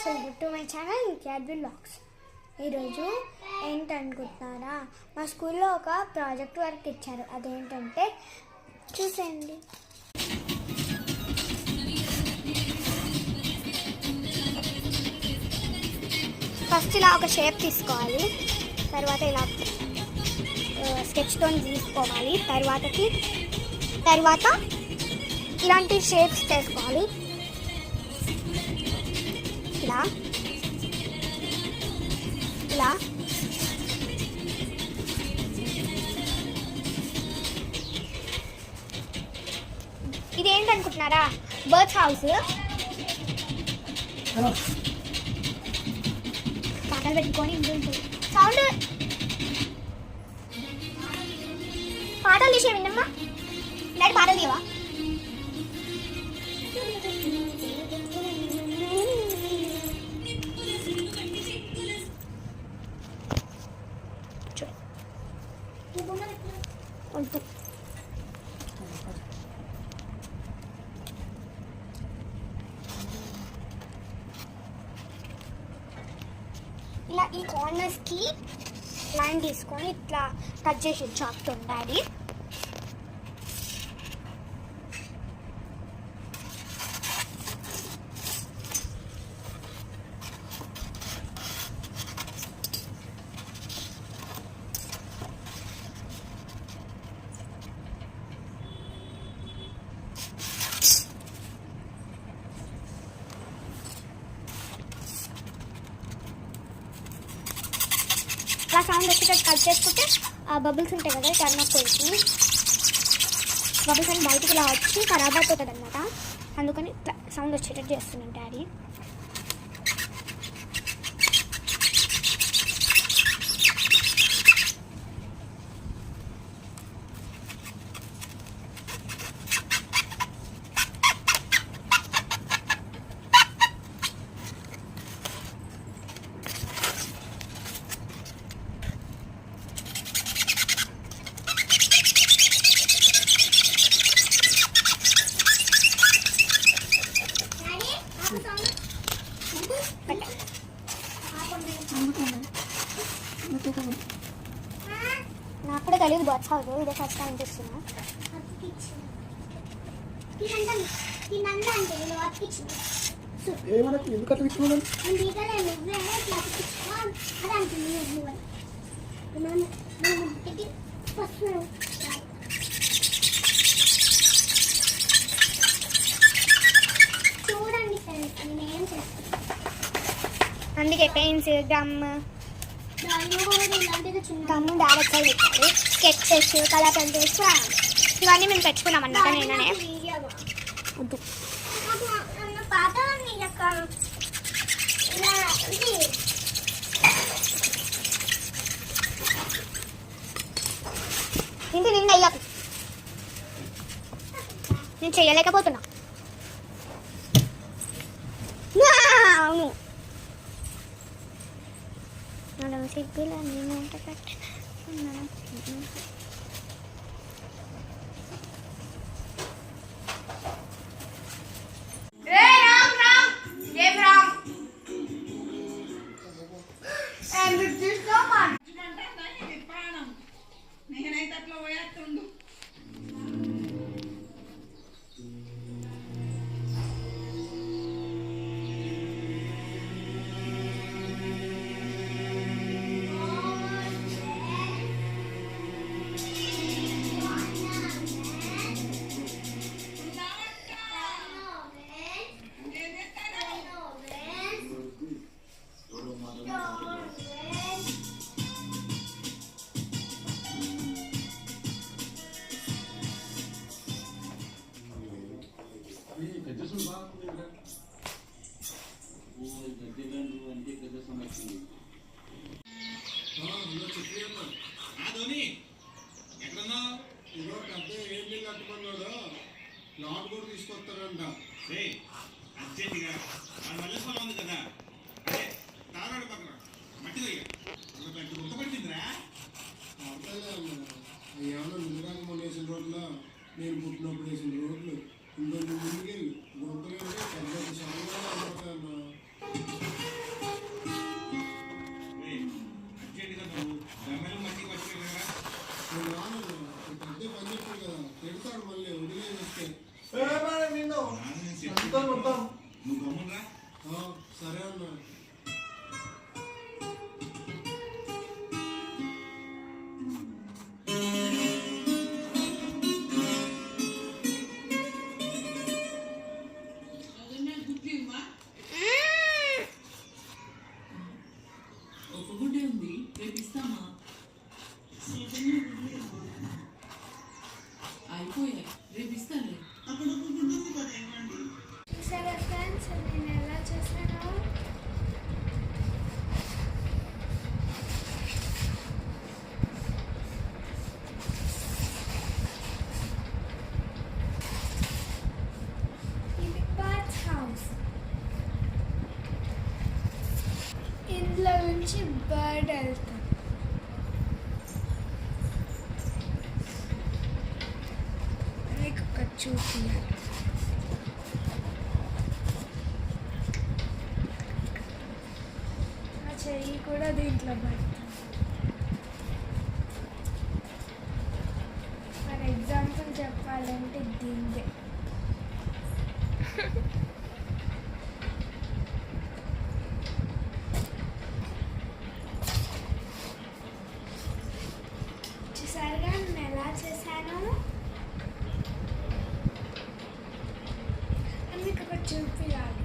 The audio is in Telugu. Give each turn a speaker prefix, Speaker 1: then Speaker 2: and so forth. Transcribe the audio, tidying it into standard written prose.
Speaker 1: వెల్కమ్ టు మై ఛానల్ క్యాడ్విల్ వ్లాగ్స్. ఈరోజు ఏంటనుకుంటున్నారా, మా స్కూల్లో ఒక ప్రాజెక్ట్ వర్క్ ఇచ్చారు. అదేంటంటే చూసేయండి. ఫస్ట్ ఇలా ఒక షేప్ తీసుకోవాలి, తర్వాత ఇలా స్కెచ్తో తీసుకోవాలి, తర్వాత ఇలాంటి షేప్స్ చేసుకోవాలి. ఇలా ఇది ఏంటనుకుంటున్నారా, బర్డ్స్ హౌస్. పాటలు పెట్టుకొని సౌండ్ పాటలు తీసే విన్నమ్మా. ఇలాంటి పాటలు తీయవా? ఇలా ఈ కార్నర్స్కి లైన్ తీసుకొని ఇట్లా కట్ చేసి చాక్తో డాడీ. అలా సౌండ్ వచ్చేటట్టు కట్ చేసుకుంటే ఆ బబుల్స్ ఉంటాయి కదా, టర్న్ అప్ అవుతుంది. బబుల్స్ అని బయటికి ఇలా వచ్చి ఖరాబ్ అయిపోతుంది అనమాట. అందుకని సౌండ్ వచ్చేటట్టు చేస్తున్నాను డాడీ. నాకు కూడా తెలియదు బర్డ్స్ హౌస్, ఇదే ఫస్ట్ టైం చూస్తున్నా. చూడండి అందుకే పెయిన్స్, గమ్ డైరెక్ట్గా పెట్టాలి. స్కెచెస్, కలర్ పెన్సిల్స్ ఇవన్నీ మేము తెచ్చుకున్నాం అన్నమాట. నేనే వద్దు ఇంటి నిండా అయ్యాక నేను చెయ్యలేకపోతున్నా. అవును సిగ్గులు అన్నీ మూట కట్టుకున్నా.
Speaker 2: నేనైతే అట్లా పోయేస్తుండు. సరే అన్నా.
Speaker 3: ఒక గుడ్డే ఉంది, రేపు ఇస్తామా? అయిపోయాయి, రేపు ఇస్తాలే.
Speaker 1: చూసారా ఫ్రెండ్స్ నేను ఎలా చేశాను. ఇది బర్డ్స్ హౌస్. ఇందులో నుంచి బర్డ్ వెళ్తాం. మీకు ఒక చూపియాలి. ఆ చెయ్యి కూడా దీంట్లో పడుతుంది. ఫర్ ఎగ్జాంపుల్ చెప్పాలంటే దీందే. చూసారుగా నేను ఎలా చేశాను. మీకు ఒకటి చూపించాలి.